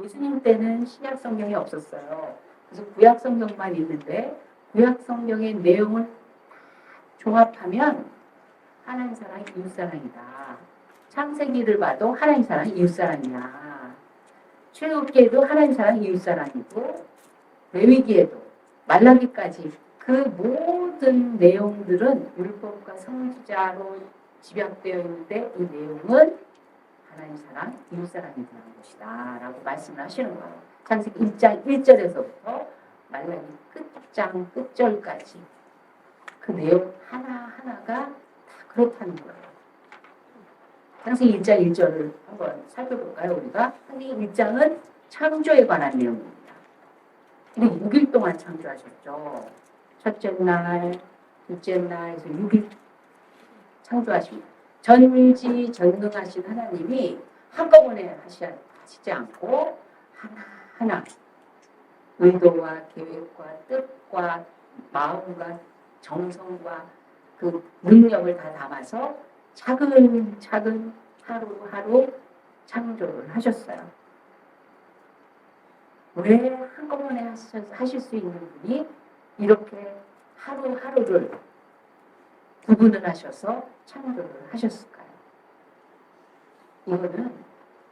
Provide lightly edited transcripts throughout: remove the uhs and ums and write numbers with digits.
예수님 때는 신약 성경이 없었어요. 그래서 구약 성경만 있는데 구약 성경의 내용을 종합하면 하나님 사랑, 이웃 사랑이다. 창세기를 봐도 하나님 사랑, 이웃 사랑이야. 출애굽기에도 하나님 사랑, 이웃 사랑이고 레위기에도 말라기까지 그 모든 내용들은 율법과 선지자로 집약되어 있는데 이 내용은 하나님 사랑, 이웃 사랑이 되는 것이다 라고 말씀을 하시는 거예요. 창세기 1장 1절에서부터 말라기 끝장 끝절까지 그 내용 하나하나가 다 그렇다는 거예요. 창세기 1장 1절을 한번 살펴볼까요? 우리가 창세기 1장은 창조에 관한 내용입니다. 근데 6일 동안 창조하셨죠. 첫째 날, 둘째 날에서 6일 창조하십니다. 전지전능하신 하나님이 한꺼번에 하시지 않고 하나하나 의도와 계획과 뜻과 마음과 정성과 그 능력을 다 담아서 차근차근 하루하루 창조를 하셨어요. 왜 한꺼번에 하실 수 있는 분이 이렇게 하루하루를 구분을 하셔서 창조를 하셨을까요? 이거는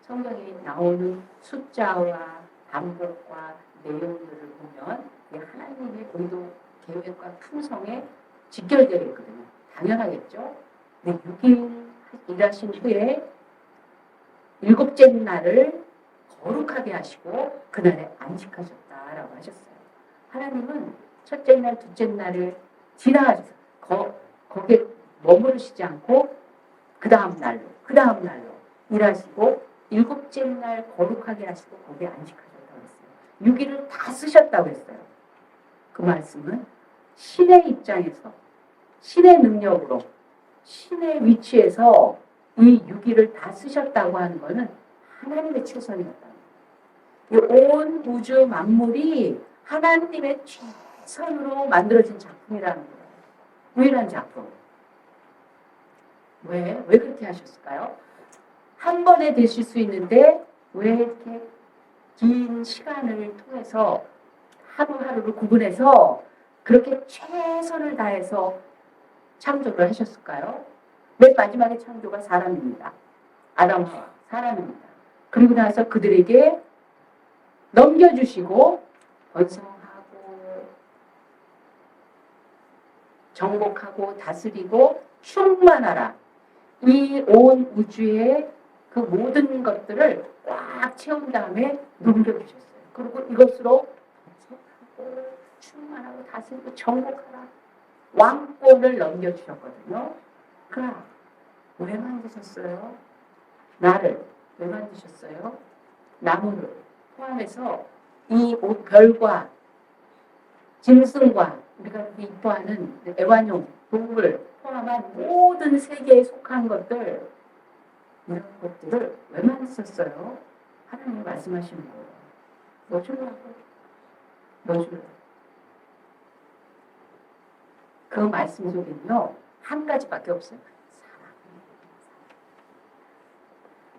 성경에 나오는 숫자와 반복과 내용들을 보면 하나님의 의도, 계획과 품성에 직결되어 있거든요. 당연하겠죠? 근데 6일 일하신 후에 일곱째 날을 거룩하게 하시고 그날에 안식하셨다라고 하셨어요. 하나님은 첫째 날, 둘째 날을 지나가셔서 거기에 머무르시지 않고 그 다음 날로 일하시고 일곱째 날 거룩하게 하시고 거기에 안식하셨다고 했어요. 6일을 다 쓰셨다고 했어요. 그 말씀은 신의 입장에서 신의 능력으로 신의 위치에서 이 6일을 다 쓰셨다고 하는 것은 하나님의 최선이었다. 이 온 우주 만물이 하나님의 최선으로 만들어진 작품이라는 거예요. 유일한 작품. 왜 그렇게 하셨을까요? 한 번에 되실 수 있는데 왜 이렇게 긴 시간을 통해서 하루하루를 구분해서 그렇게 최선을 다해서 창조를 하셨을까요? 맨 마지막에 창조가 사람입니다. 아담과 사람입니다. 그리고 나서 그들에게 넘겨주시고 번성하고 정복하고 다스리고 충만하라. 이 온 우주의 그 모든 것들을 꽉 채운 다음에 넘겨주셨어요. 그리고 이것으로 번성하고 충만하고 다스리고 정복하라. 왕권을 넘겨주셨거든요. 그러나 왜 만드셨어요? 나를 왜 만드셨어요? 나무를 포함해서 이 별과 짐승과 우리가 이뻐하는 애완용 동물 포함한 모든 세계에 속한 것들 이런 것들을 왜 만드셨어요? 하나님이 말씀하시는 거예요. 너 주려고. 너 주려고. 그 말씀 속에는요. 한 가지밖에 없어요.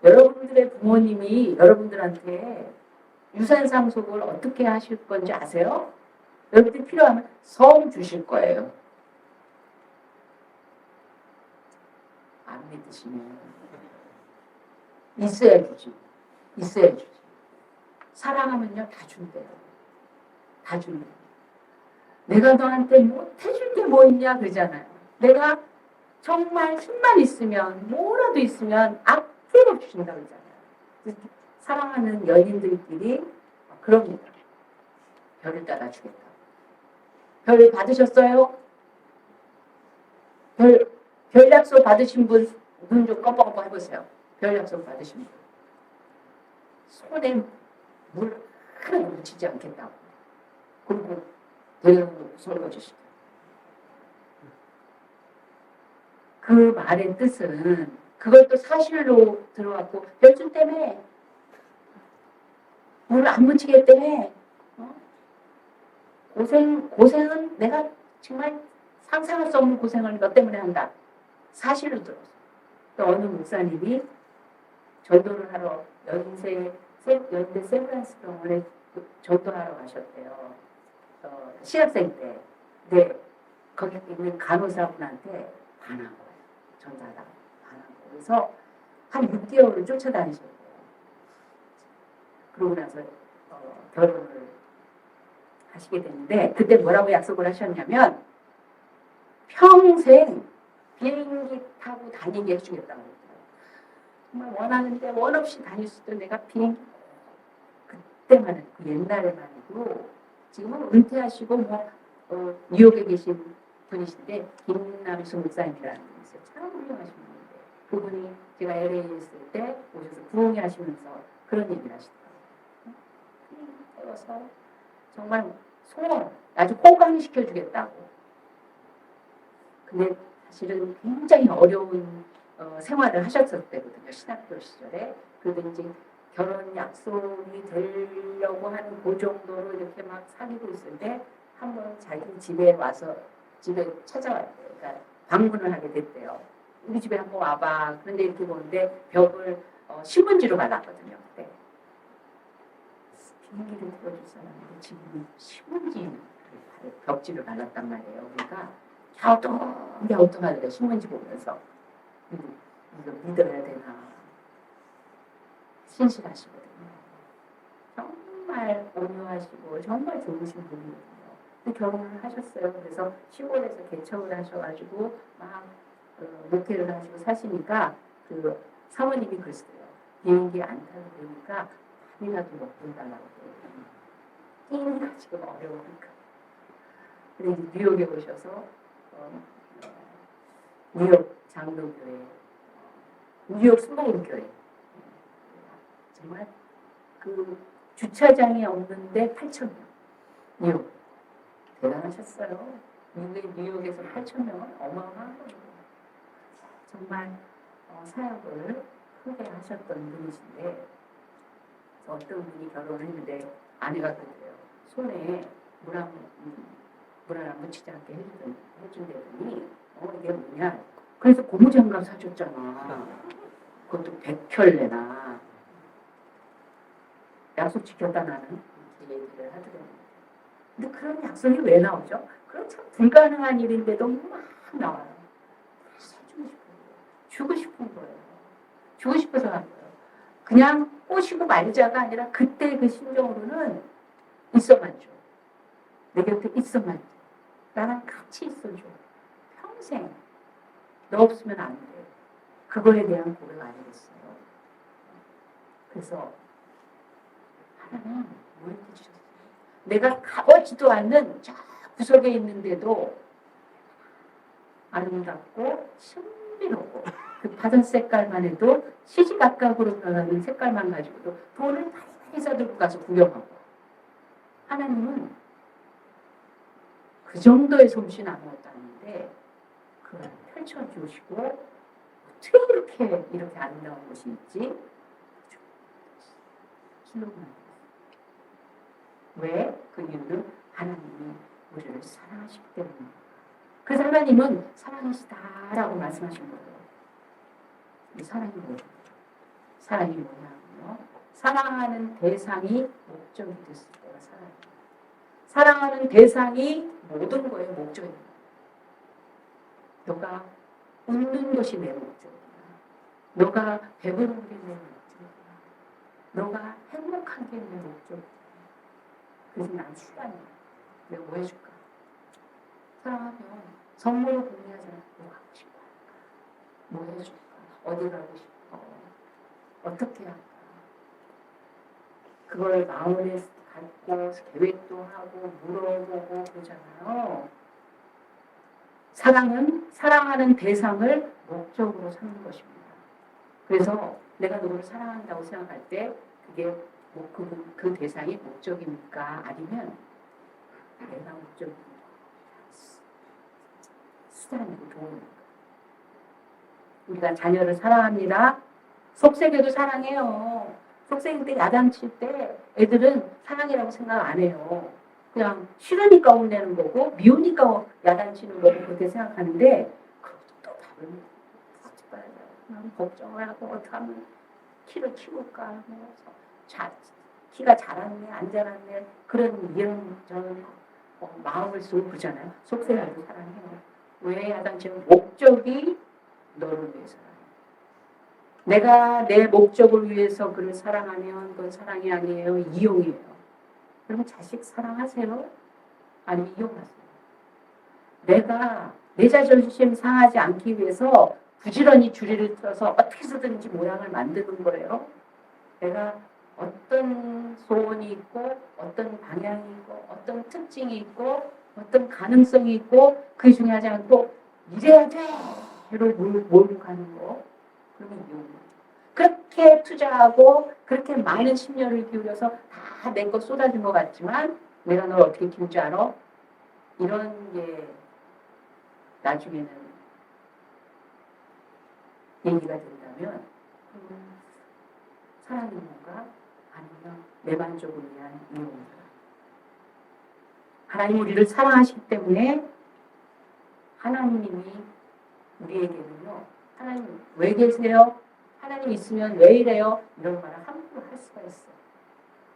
여러분들의 부모님이 여러분들한테 유산 상속을 어떻게 하실 건지 아세요? 여러분들이 필요하면 성 주실 거예요. 안 믿으시면 있어야 주지. 있어야 주지. 사랑하면요 다 준대요. 다 준대요. 내가 너한테 못해줄 게 뭐 있냐 그러잖아요. 내가 정말 힘만 있으면 뭐라도 있으면 아낌없이 준다고 그러잖아요. 사랑하는 연인들끼리 그럽니다. 별을 따라 주겠다. 별 받으셨어요? 별 약속 받으신 분, 눈 좀 껌뻑껌뻑 해보세요. 별 약속 받으신 분. 손에 물 하나 묻히지 않겠다고. 그리고 대령으로 설거지시켜. 그 말의 뜻은 그걸 또 사실로 들어왔고 별준 때문에 물 안 묻히겠다며 고생은 내가 정말 상상할 수 없는 고생을 너 때문에 한다. 사실로 들었어. 또 어느 목사님이 전도를 하러 연세 연대 세브란스 병원에 전도하러 가셨대요. 시학생 때. 네. 거기 있는 간호사분한테 반한 거예요. 전도하다가 반한 거예요. 그래서 한 6개월을 쫓아다니셨대요. 그러고 나서 결혼을 하시게 됐는데 그때 뭐라고 약속을 하셨냐면 평생 비행기 타고 다니게 해주겠다고 그랬어요. 정말 원하는데 원 없이 다닐 수 있던 내가 비행기 그때만 그 옛날에만해도 지금은 은퇴하시고 뉴욕에 계신 분이신데 김남수 목사님이라는 분이 있어요. 참 훌륭하신 분인데 그분이 제가 LA에 있을 때 오셔서 부흥회 하시면서 그런 얘기를 하시더라고요. 태워서 정말 소원 아주 호강시켜주겠다고. 근데 사실은 굉장히 어려운 생활을 하셨을 때거든요. 신학교 시절에. 그래도 이제 결혼 약속이 되려고 하는 그 정도로 이렇게 막 사귀고 있을 때 한번 자기 집에 와서 집에 찾아왔대요. 그러니까 방문을 하게 됐대요. 우리 집에 한번 와봐. 그런데 이렇게 보는데 벽을 신문지로 발랐거든요. 그때. 비행기를 태워줄 사람인데 지금 신문지 벽지를 발랐단 말이에요. 그러니까 갸우뚱하더래 신문지 보면서. 이거 믿어야 되나. 신실하시거든요. 정말 온유하시고 정말 좋으신 분이거든요. 근데 결혼을 하셨어요. 그래서 시골에서 개척을 하셔가지고 막 목회를 하시고 사시니까 그 사모님이 그랬어요. 비행기 안 타도 되니까 밥이라도 먹고 해달라고 해요. 비행기가 지금 어려우니까. 근데 이제 뉴욕에 오셔서 뉴욕 장로교회, 뉴욕 순복음교회 정말 그 주차장이 없는데 8,000명. 뉴욕 대단하셨어요. 뉴욕에서 8,000명은 어마어마한 거예요. 정말 사역을 크게 하셨던 분이신데 어떤 분이 결혼을 했는데 아내가 그래요. 손에 물 하나 묻히지 않게 해준다더니 이게 뭐냐. 그래서 고무장갑 사줬잖아. 그것도 100켤레나. 약속 지켰다 나는 이렇게 얘기를 하더라고요. 근데 그런 약속이 왜 나오죠? 그건 참 불가능한 일인데도 막 나와요. 해주고 싶은 거예요. 주고 싶은 거예요. 주고 싶어서 한 거예요. 그냥 꼬시고 말자가 아니라 그때 그 심정으로는 있어만 줘. 내 곁에 있어만 줘. 나랑 같이 있어줘. 평생 너 없으면 안 돼. 그거에 대한 고백 아니겠어요? 그래서 하나님 뭐 이렇게 주셨어요? 내가 가보지도 않는 저 구석에 있는데도 아름답고 신비롭고 그 바다 색깔만 해도 시시각각으로 변하는 색깔만 가지고도 돈을 많이 사들고 가서 구경하고 하나님은 그 정도의 솜씨는 아무것도 아닌데 그걸 펼쳐주시고 어떻게 이렇게 아름다운 곳이 있지? 왜? 그 이유는 하나님이 우리를 사랑하시기 때문입니다. 그래서 하나님은 사랑이시다라고 말씀하신 거예요. 이 사랑이 뭐예요? 사랑이 뭐냐면요. 사랑하는 대상이 목적이 됐을 때가 사랑이에요. 사랑하는 대상이 모든 거에 목적입니다. 너가 웃는 것이 내 목적이야. 너가 배부른 게 내 목적이야. 너가 행복한 게 내 목적이야. 그래서 난 수단이야. 내가 뭐 해줄까? 사랑하면 선물을 공유하잖아. 뭐 하고 싶어? 뭐 해줄까? 어디 가고 싶어? 어떻게 할까? 그걸 마음에 갖고 계획도 하고 물어보고 그러잖아요. 사랑은 사랑하는 대상을 목적으로 삼는 것입니다. 그래서 내가 누구를 사랑한다고 생각할 때 그게 그 대상이 목적입니까? 아니면 내가 목적입니까? 수단이고 도움입니까? 우리가 자녀를 사랑합니다. 속세교도 사랑해요. 속세교 때 야단칠 때 애들은 사랑이라고 생각 안 해요. 그냥 싫으니까 혼내는 거고 미우니까 야단치는 거고 그렇게 생각하는데 그것도 답을 걱정을 하고 어떻게 하면 키를 키울까 하면서 키가 자랐네 안 자랐네 그런 이런 저는 마음을 쓰고 그러잖아요. 속세라도 사랑해요. 왜 하단지는 목적이 너를 위해서라. 내가 내 목적을 위해서 그를 사랑하면 그건 사랑이 아니에요. 이용이에요. 그러면 자식 사랑하세요. 아니면 이용하세요. 내가 내 자존심 상하지 않기 위해서 부지런히 줄이를 틀어서 어떻게 해서든지 모양을 만드는 거예요. 내가 어떤 소원이 있고 어떤 방향이 있고 어떤 특징이 있고 어떤 가능성이 있고 그게 중요하지 않고 이래야 돼로 몰고 가는 거. 그러면 이용. 그렇게 투자하고 그렇게 많은 심려를 기울여서 다 내 거 쏟아진 것 같지만 내가 널 어떻게 키울 줄 알아? 이런 게 나중에는 얘기가 된다면 사랑이 뭔가 아니면 내 만족을 위한 이용인가. 하나님 우리를 사랑하시기 때문에 하나님이 우리에게는요. 하나님 왜 계세요? 하나님 있으면 왜 이래요? 이런 말을 함부로 할 수가 있어.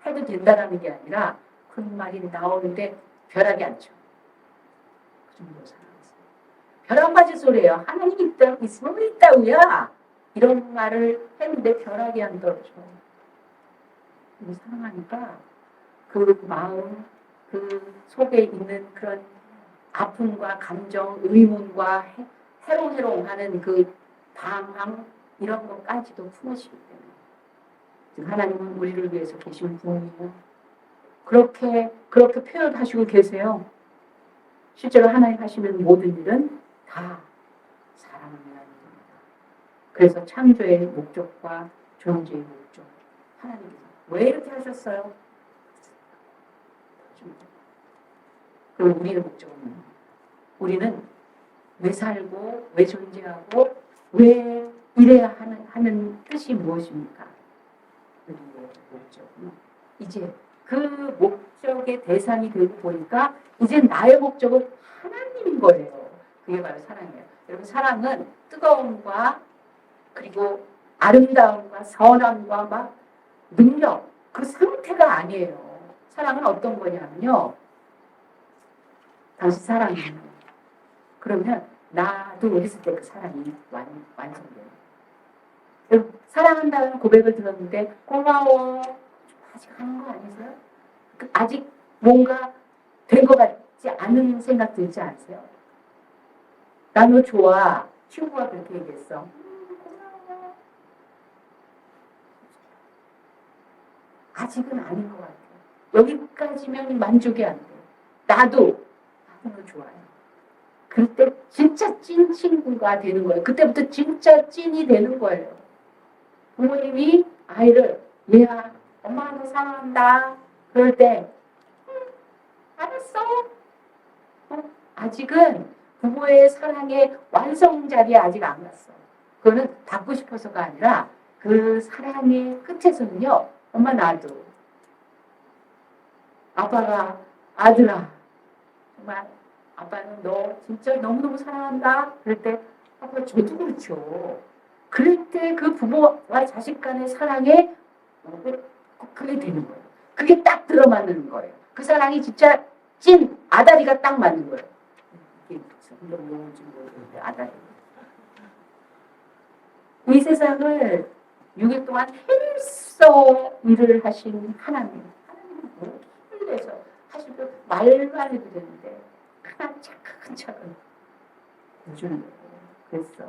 해도 된다는 게 아니라 그런 말이 나오는데 벼락이 안 쳐. 그 정도로 사랑했어요. 벼락맞이 소리예요. 하나님 있으면 왜 있다고야? 이런 말을 했는데 벼락이 안 떨어져. 사랑하니까 그 마음, 그 속에 있는 그런 아픔과 감정, 의문과 해롱해롱하는 그 방황 이런 것까지도 품으시기 때문에 즉 하나님은 우리를 위해서 계신 분이에요. 그렇게 표현하시고 계세요. 실제로 하나님 하시는 모든 일은 다 사랑을 위한 일입니다. 그래서 창조의 목적과 존재의 목적 하나님께서 왜 이렇게 하셨어요? 그럼 우리의 목적은 우리는 왜 살고 왜 존재하고 왜 이래야 하는 뜻이 무엇입니까? 우리의 목적은 이제 그 목적의 대상이 되고 보니까 이제 나의 목적은 하나님인 거예요. 그게 바로 사랑이에요. 여러분 사랑은 뜨거움과 그리고 아름다움과 선함과 막 능력 그 상태가 아니에요. 사랑은 어떤 거냐면요. 당신 사랑이에요. 그러면 나도 어렸을 때 그 사랑이 완성돼요. 사랑한다는 고백을 들었는데 고마워. 아직 하는 거 아니세요? 아직 뭔가 된 것 같지 않은 생각 들지 않으세요? 나 너 좋아. 친구가 그렇게 얘기했어. 고마워. 아직은 아닌 것 같아요. 여기까지면 만족이 안 돼. 나도 너 좋아요. 그때 진짜 찐 친구가 되는 거예요. 그때부터 진짜 찐이 되는 거예요. 부모님이 아이를 얘야 엄마 너 사랑한다. 그럴 때 알았어. 아직은 부모의 사랑의 완성자리에 아직 안 갔어. 그거는 받고 싶어서가 아니라 그 사랑의 끝에서는요. 엄마 나도 아빠가 아들아 정말 아빠는 너 진짜 너무너무 사랑한다. 그럴 때 아빠 저도 그렇죠. 그럴 때 그 부모와 자식 간의 사랑에 그게 되는 거예요. 그게 딱 들어맞는 거예요. 그 사랑이 진짜 찐 아다리가 딱 맞는 거예요. 이게 너무 모르겠는데 아다리. 이 세상을 6일 동안 힘써 일을 하신 하나님. 하나님은 뭐 힘을 내서 사실 그 말만 해도 되는데 하나 차근차근 해주는 거예요. 그랬어.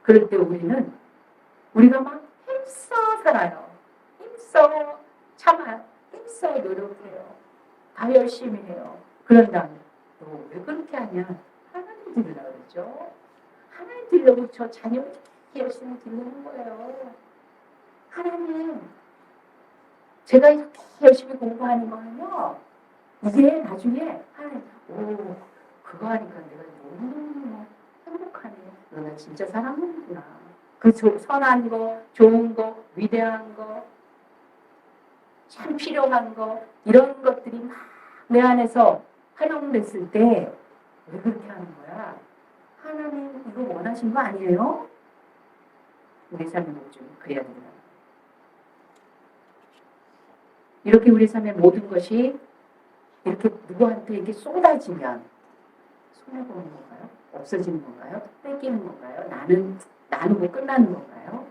그럴 때 우리가 막 힘써 살아요. 힘써 참아요. 힘써 노력해요. 다 열심히 해요. 그런 다음에 너 왜 그렇게 하냐? 하나님 들으려고 그러죠. 하나님 들으려고 저 자녀 열심히 들는 거예요. 하나님 제가 이렇게 열심히 공부하는 거는요. 이게 나중에 하나님 그거 하니까 내가 너무너무 행복하네. 너나 진짜 사랑하는구나. 그 선한 거, 좋은 거, 위대한 거, 참 필요한 거 이런 것들이 막 내 안에서 활용됐을 때 왜 그렇게 하는 거야? 하나님 이거 원하신 거 아니에요? 우리 삶의 목적이 그래야 된다. 이렇게 우리 삶의 모든 것이 이렇게 누구한테 이렇게 쏟아지면 손해보는 건가요? 없어지는 건가요? 뺏기는 건가요? 나는 나누고 끝나는 건가요?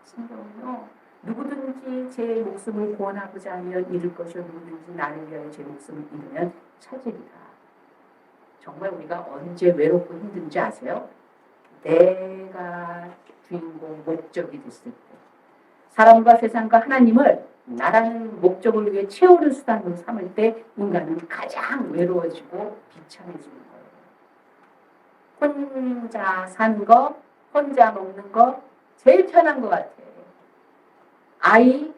성경은요, 누구든지 제 목숨을 구원하고자 하면 잃을 것이요 누구든지 나를 위하여 제 목숨을 잃으면 찾으리라. 정말 우리가 언제 외롭고 힘든지 아세요? 내가 주인공 목적이 됐을 때, 사람과 세상과 하나님을 나라는 목적을 위해 채우는 수단으로 삼을 때 인간은 가장 외로워지고 비참해지는 거예요. 혼자 사는 거, 혼자 먹는 거 제일 편한 것 같아. 아이,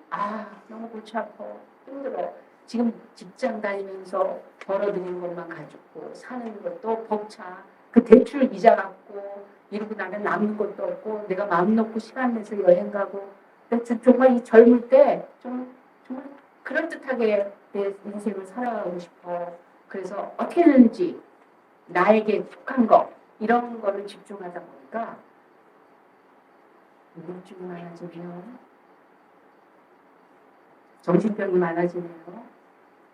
너무 골치 아파, 힘들어. 지금 직장 다니면서 벌어들이는 것만 가지고 사는 것도 벅차. 그 대출 이자 갚고 이러고 나면 남는 것도 없고 내가 마음 놓고 시간 내서 여행 가고. 정말 이 젊을 때 정말 그럴듯하게 내 인생을 살아가고 싶어. 그래서 어떻게 했는지 나에게 속한 거 이런 거를 집중하다 보니까 우울증이 많아지네요. 정신병이 많아지네요.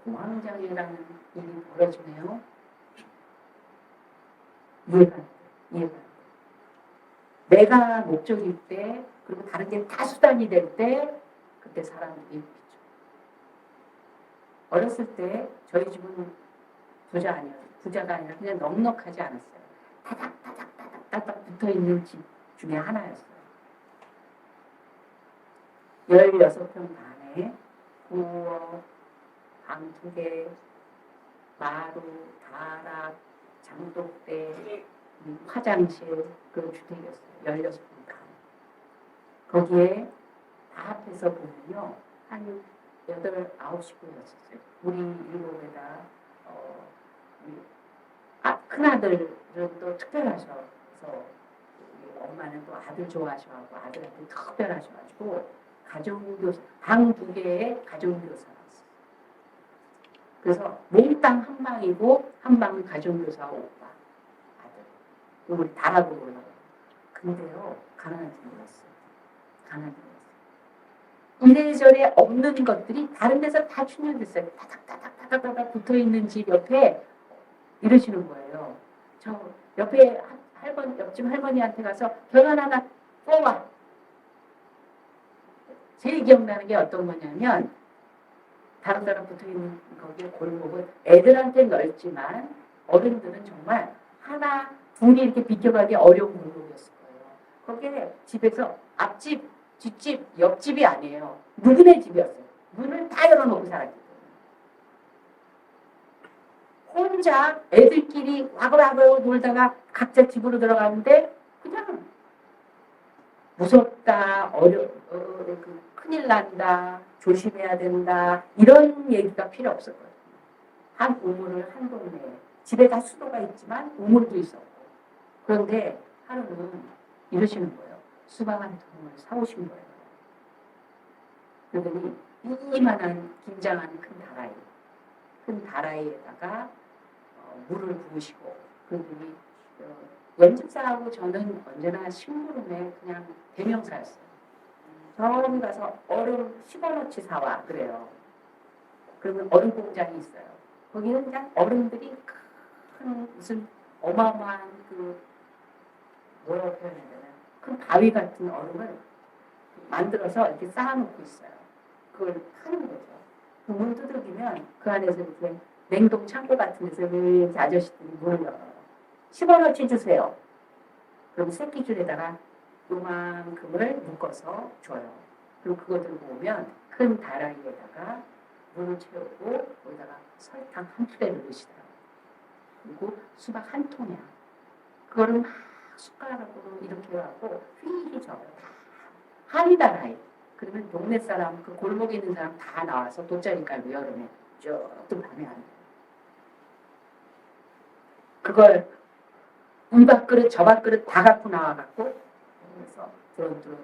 공황장애라는 일이 벌어지네요. 이해가 안 돼. 내가 목적일 때, 그리고 다른 게 다 수단이 될 때, 그때 사람들이 비죠. 어렸을 때 저희 집은 부자가 아니라 그냥 넉넉하지 않았어요. 타닥타닥 붙어있는 집 중에 하나였어요. 16평 반에 부엌, 방 2개, 마루, 다락, 장독대, 화장실, 그 주택이었어요. 16평 반. 거기에 다 합해서 보면요, 한 8, 9식구였었어요. 우리 7에다 큰아들은 또 특별하셔서 엄마는 또 아들 좋아하셔가지고 아들한테 특별하셔가지고 가정교사, 방 2개에 가정교사였어요. 그래서 몽땅 한 방이고 한 방은 가정교사 오빠 아들. 우리 다락으로 올라가요. 근데요, 가난한지 몰랐어요. 이래저래 없는 것들이 다른 데서 다 충전됐어요. 타닥타닥 붙어있는 집 옆에 이러시는 거예요. 저 옆에 옆집 할머니한테 가서 결혼 하나 뽑아. 제일 기억나는 게 어떤 거냐면 다른 사람 붙어있는 거기에 골목은 애들한테 넓지만 어른들은 정말 하나, 둘이 이렇게 비껴가기 어려운 골목이었을 거예요. 거기에 집에서 앞집, 뒷집, 옆집이 아니에요. 누구네 집이었어요. 문을 다 열어놓고 살았기 때문에. 혼자 애들끼리 와글와글 놀다가 각자 집으로 들어가는데 그냥 무섭다, 큰일 난다, 조심해야 된다 이런 얘기가 필요 없었거든요. 한 우물을 한 동네에 집에 다 수도가 있지만 우물도 있었고 그런데 하루는 이러시는 거예요. 수박 한 통을 사오신 거예요. 그러더니 이만한 김장한 큰 다라이에다가 물을 부으시고 그러더니 연집사하고 저는 언제나 심부름에 그냥 대명사였어요. 저기 가서 얼음 10원어치 사와 그래요. 그러면 얼음 공장이 있어요. 거기는 그냥 얼음들이 큰 무슨 어마어마한 뭐라고 표현해야 되나 큰 바위 같은 얼음을 만들어서 이렇게 쌓아놓고 있어요. 그걸 파는 거죠. 그 문 두들기면 그 안에서 이렇게 냉동 창고 같은 데서 이렇게 아저씨들이 문을 열어요. 10원어치 주세요. 그럼 새끼줄에다가 요만큼을 묶어서 줘요. 그럼 그거 들고 오면 큰 다라이에다가 물을 채우고 거기다가 설탕 한 푸대를 넣으시더라고요. 그리고 수박 한 통이야. 그거를 막 숟가락으로 이렇게 하고 휘휘 저어요. 한이 다라이. 그러면 동네 사람, 그 골목에 있는 사람 다 나와서 돗자리 깔고 여름에 쭉쭉 밤에 하는 거예요. 그걸 이 밥그릇 저 밥그릇 다 갖고 나와갖고 그래서 드론드론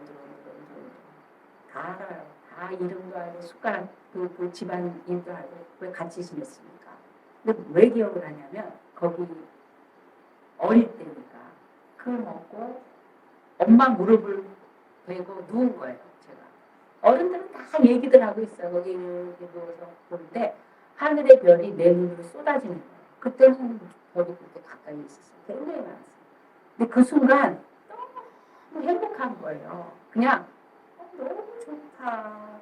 다 알아요. 다 이름도 알고 숟가락 그 집안 일도 알고 왜 같이 지냈습니까? 근데 왜 기억을 하냐면 거기 어릴 때니까 그걸 먹고 엄마 무릎을 베고 누운 거예요. 제가 어른들은 다 얘기들 하고 있어요. 거기 이렇게 누워서 보는데 하늘의 별이 내 눈으로 쏟아지는 거예요. 그때는 별이 그렇게 가까이 있었어요. 굉장히 많았어요. 근데 그 순간 너무 행복한 거예요. 그냥 너무 좋다.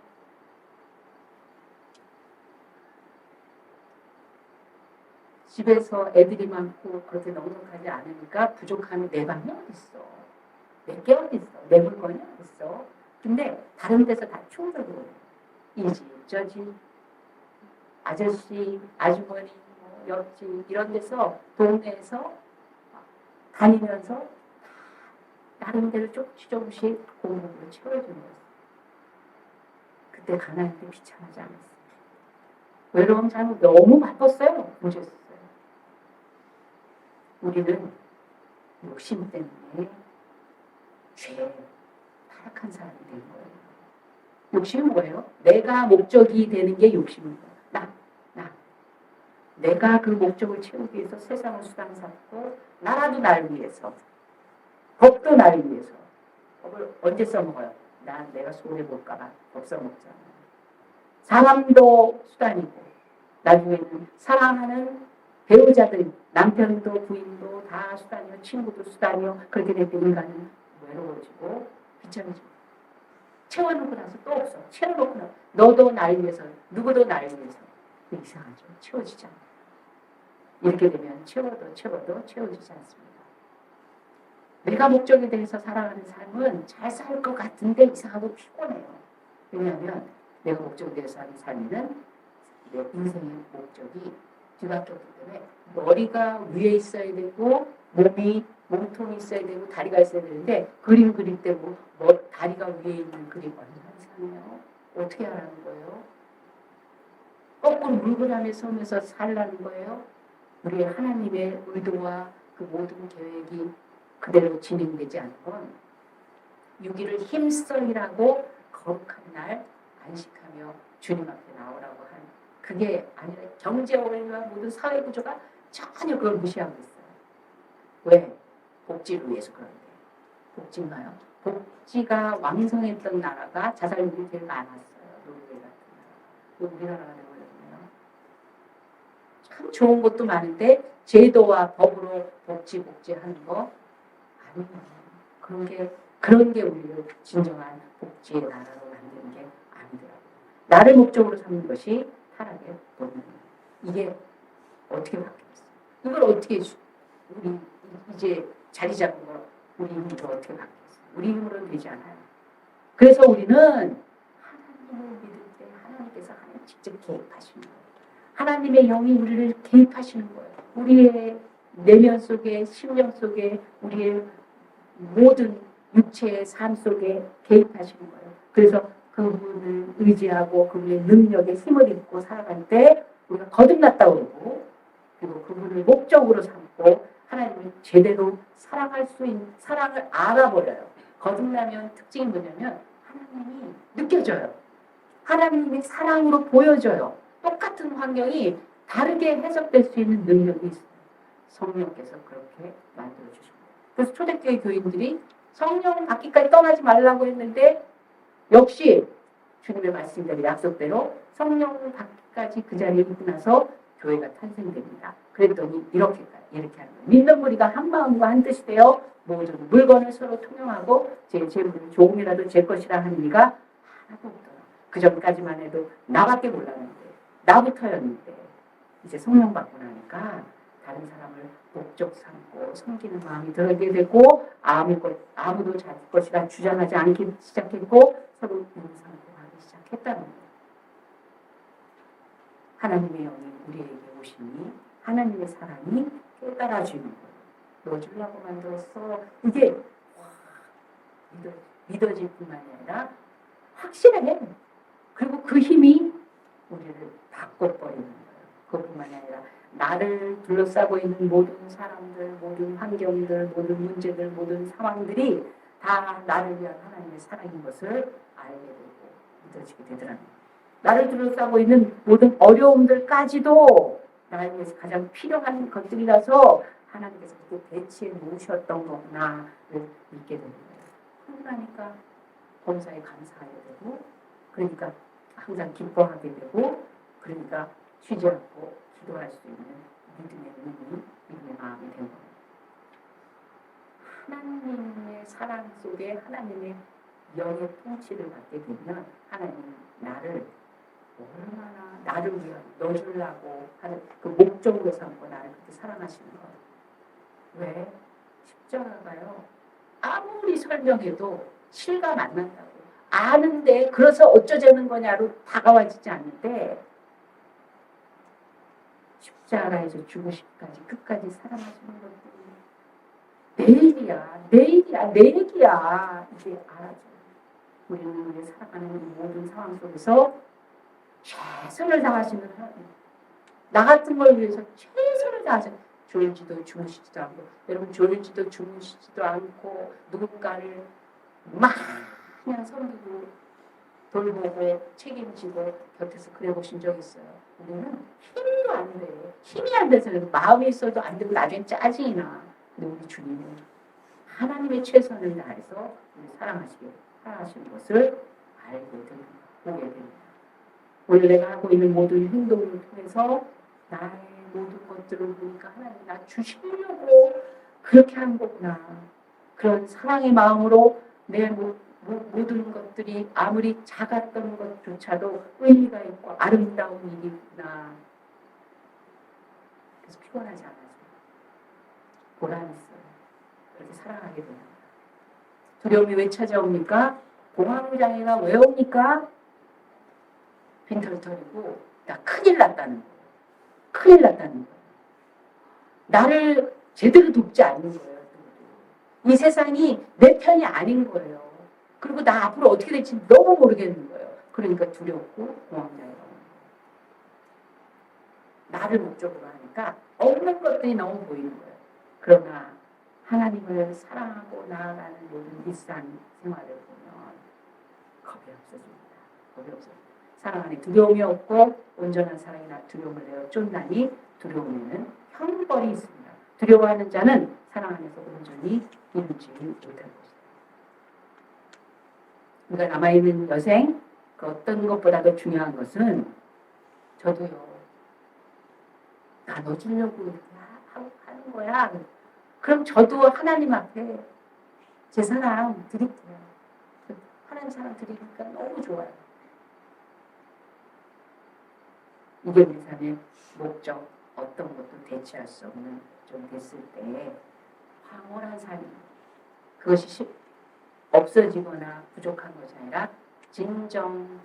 집에서 애들이 많고 그렇게 넉넉하지 않으니까 부족함이 내 방에 어딨어. 내게 어딨어. 내 물건이 어딨어. 근데 다른 데서 다 충족으로 이지 저지 아저씨 아주머니 뭐 옆집 이런 데서 동네에서 다니면서 다른 데를 조금씩 공급으로 채워주는 거예요. 그때 가난할 때 비참하지 않았어요. 외로움 잘못 너무 바빴어요. 문제였어요. 우리는 욕심 때문에 죄 타락한 사람이 된 거예요. 욕심은 뭐예요? 내가 목적이 되는 게 욕심인 거예요. 나. 내가 그 목적을 채우기 위해서 세상을 수단 삼고 나라도 날 위해서 법도 날 위해서 법을 언제 써먹어요? 내가 손해볼까 봐 법 써먹잖아요. 사람도 수단이고 나중에는 사랑하는 배우자들 남편도 부인도 다 수단이요 친구도 수단이요 그렇게 될 때 인간은 외로워지고 비참해지고 채워놓고 나서 또 없어. 채워놓고 나서 너도 날 위해서 누구도 날 위해서 이상하죠. 채워지지 않아요. 이렇게 되면 채워도 채워지지 않습니다. 내가 목적에 대해서 살아가는 삶은 잘 살 것 같은데 이상하고 피곤해요. 왜냐하면 내가 목적에 대해서 하는 삶에는 내 인생의 목적이 뒤바뀌었기 때문에 머리가 위에 있어야 되고 몸통이 있어야 되고 다리가 있어야 되는데 그림 그릴 때 다리가 위에 있는 그림 얼마나 이상해요. 어떻게 하라는 거예요? 거꾸로 물구나무에 서면서 살라는 거예요. 우리의 하나님의 의도와 그 모든 계획이 그대로 진행되지 않는 건 6일을 힘써 일하고 거룩한 날 안식하며 주님 앞에 나오라고 하는 그게 아니라 경제 원리와 모든 사회 구조가 전혀 그걸 무시하고 있어요. 왜? 복지를 위해서 그런데. 복지인가요? 복지가 왕성했던 나라가 자살률이 제일 많았어요. 노르웨이 같은 나라. 우리나라가 되버렸네요. 참 좋은 것도 많은데 제도와 법으로 복지하는 거 아니에요. 그런 게 우리를 진정한 복지의 나라로 만드는 게 아니더라고요. 나를 목적으로 삼는 것이 타락의 본능이에요. 이게 어떻게 바뀌겠어요? 이걸 어떻게 우리 이제 자리 잡은 거 우리 힘으로 어떻게 바뀌겠어요? 우리 힘으로는 되지 않아요. 그래서 우리는 하나님을 믿을 때 하나님께서 하나님 직접 개입하시는 거예요. 하나님의 영이 우리를 개입하시는 거예요. 우리의 내면 속에 심령 속에 우리의 모든 육체의 삶 속에 개입하시는 거예요. 그래서 그분을 의지하고 그분의 능력에 힘을 입고 살아갈 때 우리가 거듭났다고 그러고 그리고 그분을 목적으로 삼고 하나님을 제대로 사랑할 수 있는 사랑을 알아버려요. 거듭나면 특징이 뭐냐면 하나님이 느껴져요. 하나님이 사랑으로 보여져요. 똑같은 환경이 다르게 해석될 수 있는 능력이 있어요. 성령께서 그렇게 만들어주십니다. 그래서 초대교회 교인들이 성령 받기까지 떠나지 말라고 했는데 역시 주님의 말씀대로 약속대로 성령 받기까지 그 자리에 있고 나서 교회가 탄생됩니다. 그랬더니 이렇게 하는 거예요. 믿는 무리가 한 마음과 한 뜻이 되어 모든 물건을 서로 통용하고 제 재물을 조금이라도 제 것이라 하는 이가 하나도 없더라. 그 전까지만 해도 나밖에 몰랐는데 나부터였는데 이제 성령 받고 나니까 다른 사람을 목적 삼고 섬기는 마음이 들게 되고 아무도 자기 것이라 주장하지 않기 시작했고 서로 인상고 하기 시작했다는 거예요. 하나님의 영이 우리에게 오시니 하나님의 사랑이 깨달아주는 거예요. 넣어주려고 만들었어. 이게 믿어질 뿐만이 아니라 확실해. 그리고 그 힘이 우리를 바꿔버리는 거예요. 그것뿐만이 아니라 나를 둘러싸고 있는 모든 사람들, 모든 환경들, 모든 문제들, 모든 상황들이 다 나를 위한 하나님의 사랑인 것을 알게 되고 믿어지게 되더랍니다. 나를 둘러싸고 있는 모든 어려움들까지도 나를 위해서 가장 필요한 것들이라서 하나님께서 그렇게 배치해 놓으셨던 거구나를 믿게 되는 거예요. 그러고 나니까 범사에 감사하게 되고 그러니까 항상 기뻐하게 되고, 그러니까 쉬지 않고 기도할 수 있는 믿음의 눈이, 믿음의 마음이 된 겁니다. 하나님의 사랑 속에 하나님의 영의 통치를 받게 되면 하나님은 나를 얼마나 나를 위한 넣어주려고 하는 그 목적으로 삼고 나를 그렇게 사랑하시는 거예요. 왜? 십자가가요. 아무리 설명해도 실감 안 난다고. 아는데 그래서 어쩌자는 거냐로 다가와지지 않는데 십자가에서 죽으시기까지 끝까지 사랑하시는 것들이 내일이야, 내일이야, 내일이야. 이제 알아줘. 우리는 우리 살아가는 모든 상황 속에서 최선을 다하시는 하나님. 나 같은 걸 위해서 최선을 다하시는 졸지도 주무시지도 않고 여러분 졸지도 주무시지도 않고 누군가를 막 그냥 섬기고 돌보고 책임지고 곁에서 그래 보신 적 있어요. 우리는 힘도 안 돼. 힘이 안 돼서 마음이 있어도 안 되고 나중에 짜증이 나. 근데 우리 주님은 하나님의 최선을 다해서 우리 사랑하시는 것을 알게 됩니다. 보게 됩니다. 오늘 내가 하고 있는 모든 행동을 통해서 나의 모든 것들을 보니까 하나님 나 주시려고 그렇게 한 거구나. 그런 사랑의 마음으로 내 모든 것들이 아무리 작았던 것조차도 의미가 있고 아름다운 일이구나. 그래서 피곤하지 않아요. 보람 있어요. 그렇게 사랑하게 됩니다. 두려움이 왜 찾아옵니까? 공황장애가 왜 옵니까? 빈털털이고 나 큰일 났다는 거예요. 큰일 났다는 거예요. 나를 제대로 돕지 않는 거예요. 이 세상이 내 편이 아닌 거예요. 그리고 나 앞으로 어떻게 될지 너무 모르겠는 거예요. 그러니까 두렵고 공황장애가 오는 거예요. 나를 목적으로 하니까 없는 것들이 너무 보이는 거예요. 그러나 하나님을 사랑하고 나아가는 모든 일상 생활을 보면 겁이 없어집니다. 겁이 없어집니다. 사랑 안에 두려움이 없고 온전한 사랑이나 두려움을 내어 쫓나니 두려움에는 형벌이 있습니다. 두려워하는 자는 사랑 안에서 온전히 이루지 못할 것이다. 그러니까 남아있는 여생, 그 어떤 것보다도 중요한 것은 저도요. 나 너 주려고 이렇게 하는 거야. 그럼 저도 하나님 앞에 제 사랑 드릴게요. 하나님 사랑 드리니까 너무 좋아요. 이게 우리 삶의 목적, 어떤 것도 대체할 수 없는 좀 됐을 때 황홀한 삶, 그것이 없어지거나 부족한 것이 아니라 진정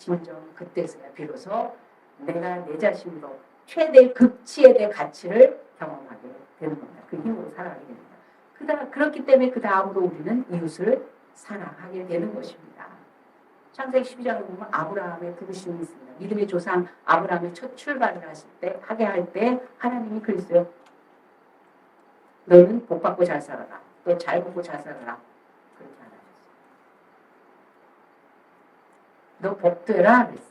그때서야 비로소 내가 내 자신으로 최대 극치에 대한 가치를 경험하게 되는 겁니다. 그 힘으로 살아가게 됩니다. 그렇기 때문에 그 다음으로 우리는 이웃을 사랑하게 되는 것입니다. 창세기 12장을 보면 아브라함의 부르심이 있습니다. 믿음의 조상 아브라함의 첫 출발을 하게 할 때 하나님이 그랬어요. 너는 복 받고 잘 살아라. 너 잘 보고 잘 살아라. 그렇게 안 하셨어요. 너 복되라 그랬어요.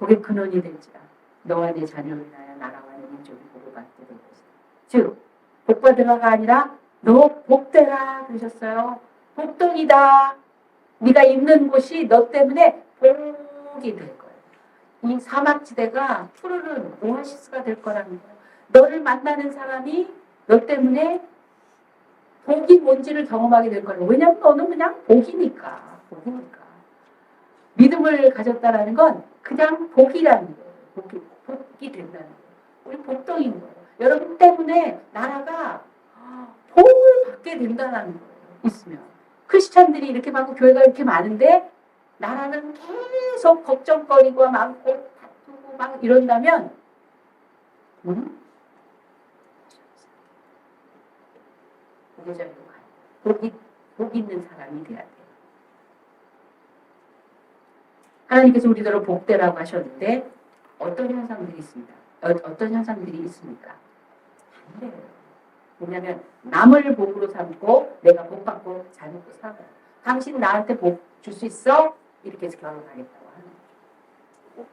복의 근원이 될지라. 너와 내 자녀를 인하여 나라와 내 민족이 복을 받게 될 것이다. 즉 복받으라가 아니라 너 복되라 그러셨어요. 복덩이다. 네가 있는 곳이 너 때문에 복이 될 거예요. 이 사막지대가 푸르른 오아시스가 될 거라는 거예요. 너를 만나는 사람이 너 때문에 복이 뭔지를 경험하게 될 거예요. 왜냐하면 너는 그냥 복이니까. 믿음을 가졌다라는 건 그냥 복이라는 거예요. 복이 된다는 거예요. 우리 복덩이인 거예요. 여러분 때문에 나라가 복을 받게 된다는 거예요. 있으면. 크리스찬들이 이렇게 많고 교회가 이렇게 많은데 나라는 계속 걱정거리고 많고 다투고 막 이런다면 복의 복 있는 사람이 돼야 돼요. 하나님께서 우리들을 복되라고 하셨는데 어떤 현상들이 있습니다. 어떤 현상들이 있습니까? 안 돼요. 왜냐하면 남을 복으로 삼고 내가 복 받고 잘 먹고 살아요. 당신 나한테 복 줄 수 있어? 이렇게 해서 결혼하겠다고 하는 거죠.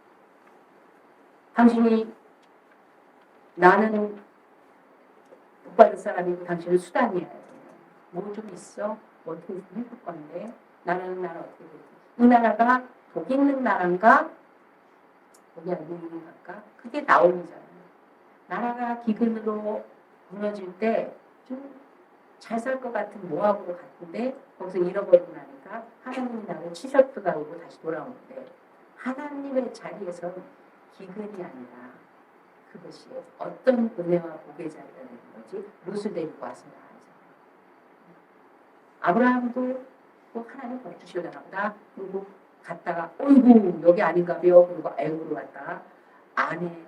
당신이 나는 복 받을 사람이고 당신은 수단이야. 뭐 좀 있어? 뭐 어떻게 해줄 건데 나는 어떻게 되지? 이 나라가 복 있는 나라인가 복이 안 있는 나라인가 그게 나옴이잖아요. 나라가 기근으로 무너질 때 좀 잘 살 것 같은 모압으로 갔는데 거기서 잃어버리고 나니까 하나님이 나를 치셨다가 오고 다시 돌아오는데 하나님의 자리에서 기근이 아니라 그것이 어떤 은혜와 복의 자리가 되는 거지 롯을 데리고 와서 아브라함도 또 하나님 복 주시려나 보다. 그리고 갔다가 어이구 여기 아닌가벼. 그리고 애굽으로 갔다가 안에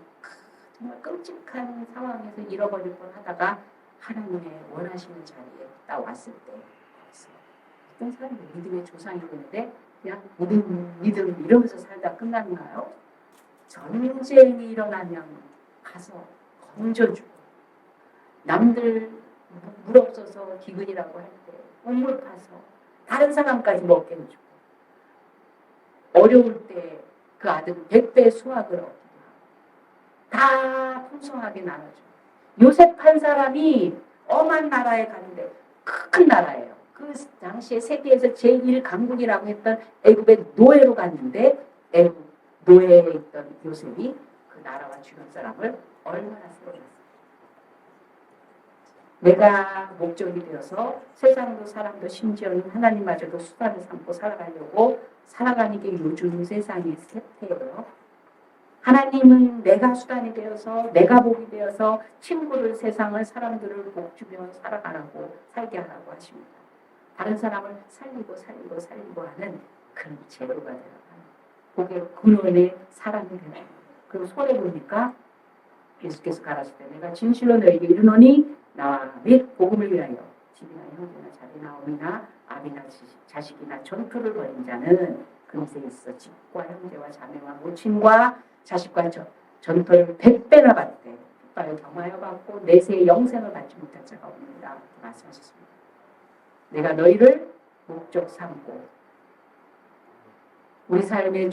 정말 끔찍한 상황에서 잃어버릴 뻔 하다가 하나님의 원하시는 자리에 딱 왔을 때 어떤 사람이 믿음의 조상이 되는데 그냥 믿음 이러면서 살다 끝났나요? 전쟁이 일어나면 가서 건져주고 남들 물 없어서 기근이라고 할 때 우물 파서 다른 사람까지 먹게 해주고 어려울 때 그 아들은 100배 수확을 얻기도 하고 다 풍성하게 나눠주고 요셉 한 사람이 엄한 나라에 가는데 큰 나라예요. 그 당시에 세계에서 제1강국이라고 했던 애굽의 노예로 갔는데 애굽 노예에 있던 요셉이 그 나라와 주변 사람을 얼마나 쓰러졌어요. 내가 목적이 되어서 세상도 사람도 심지어는 하나님마저도 수단을 삼고 살아가려고 살아가는 게 요즘 세상의 세태예요. 하나님은 내가 수단이 되어서 내가 복이 되어서 친구를 세상을 사람들을 복주며 살아가라고 살게 하라고 하십니다. 다른 사람을 살리고 하는 그런 제도가 되어가는 복의 근원의 사람이 되는 거예요. 그리고 손에 보니까 예수께서 가라실 때 내가 진실로 너에게 이르노니 나와 및 복음을 위하여 집이나 형제나 자리나 어미나 아비나 자식이나 전투를 벌인 자는 금세 있어 집과 형제와 자매와 모친과 자식과 전투를 100배나 받되 핍박을 경하여 받고 내세의 영생을 받지 못할 자가 없느니라 말씀하셨습니다. 내가 너희를 목적 삼고 우리 삶에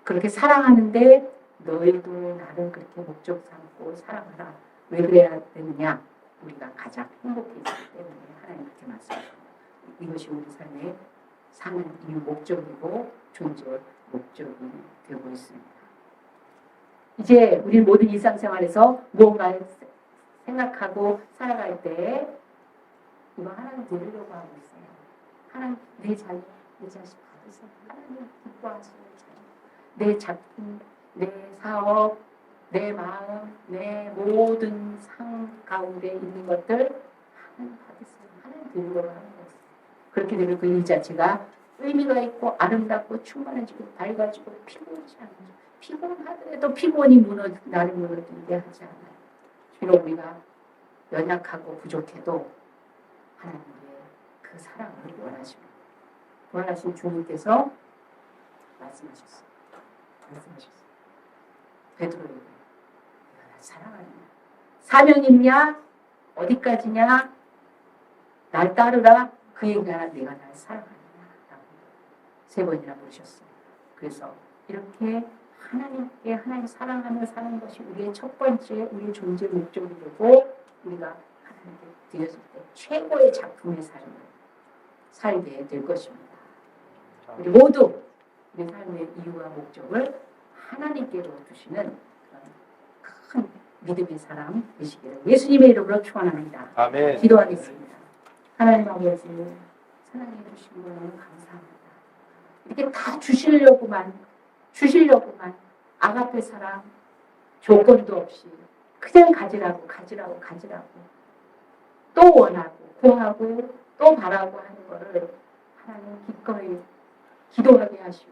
그렇게 사랑하는데 너희도 나를 그렇게 목적 삼고 사랑하라. 왜 그래야 되느냐? 우리가 가장 행복해지기 때문에 하나님 그렇게 말씀하십니다. 이것이 우리 삶의 사는 이유 목적이고 존재 목적이 되고 있습니다. 이제 우리 모든 일상생활에서 무언가를 생각하고 살아갈 때 이거 하나님 드리려고 하고 있어요. 하나님 내 자녀, 내 자식 받으세요. 하나님 기뻐하시는 자녀, 내 작품, 내 사업, 내 마음, 내 모든 상 가운데 있는 것들 하나님 받으세요. 하나님 드리려고 하는 거예요. 그렇게 되면 그 일 자체가 의미가 있고 아름답고 충만해지고 밝아지고 피곤하지 않아요. 피곤하더라도 피곤이 나를 무너지게 하지 않아요. 비록 우리가 연약하고 부족해도 하나님의 그 사랑을 원하십니다. 원하신 주님께서 말씀하셨어요. 베드로에게 내가 날 사랑하느냐? 사명 있냐? 어디까지냐? 날 따르라. 그 얘기가 내가 날 사랑하느냐? 라고 3번이나 물으셨어요. 그래서 이렇게 하나님께 하나님 사랑하며 사는 것이 우리의 첫 번째 우리의 존재 목적이 되고 우리가 하나님께 드렸을 때 최고의 작품의 삶을 살게 될 것입니다. 우리 모두 우리 삶의 이유와 목적을 하나님께로 두시는 그런 큰 믿음의 사람 되시기를 예수님의 이름으로 축원합니다. 아멘. 기도하겠습니다. 하나님 아버지 사랑해 주신 거 너무 감사합니다. 이렇게 다 주시려고만 아가페 사랑 조건도 없이 그냥 가지라고 또 원하고 구하고 또 바라고 하는 거를 하나님 기꺼이 기도하게 하시고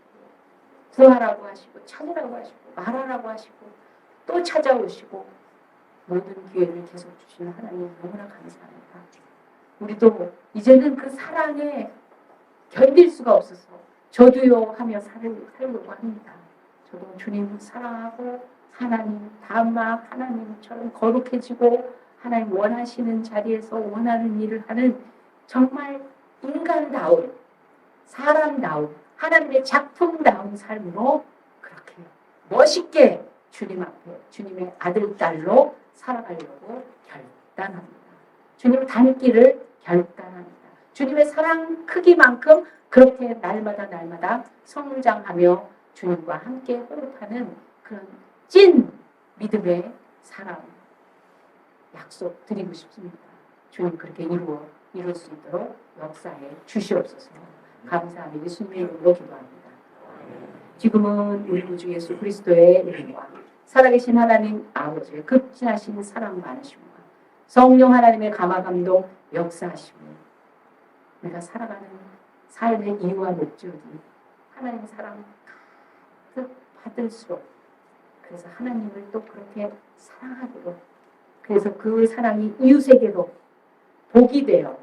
구하라고 하시고 찾으라고 하시고 말하라고 하시고 또 찾아오시고 모든 기회를 계속 주시는 하나님 너무나 감사합니다. 우리도 이제는 그 사랑에 견딜 수가 없어서 저도요 하며 살려고 합니다. 저도 주님 사랑하고 하나님 다음막 하나님처럼 거룩해지고 하나님 원하시는 자리에서 원하는 일을 하는 정말 인간다운 사람다운 하나님의 작품다운 삶으로 그렇게 멋있게 주님 앞에 주님의 아들 딸로 살아가려고 결단합니다. 주님 닮기를 결단합니다. 주님의 사랑 크기만큼 그렇게 날마다 성장하며 주님과 함께 호흡하는 그런 찐 믿음의 사랑 약속 드리고 싶습니다. 주님 그렇게 이룰 수 있도록 역사해 주시옵소서. 감사하며 예수님의 이름으로 기도합니다. 지금은 우리 구주 예수 그리스도의 이름과 살아계신 하나님 아버지의 극진하신 사랑 많으심과 성령 하나님의 감화 감동 역사하심을 우리가 살아가는 삶의 이유와 목적이 하나님의 사랑 가득 받을수록 그래서 하나님을 또 그렇게 사랑하도록 그래서 그 사랑이 이웃에게도 복이 되어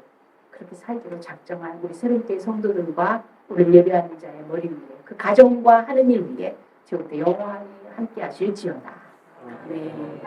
그렇게 살기로 작정한 우리 새롭게 성도들과 우리 예배하는 자의 머리 위에 그 가정과 하는 일 위에 지금부터 영원히 함께 하실지어다. 네.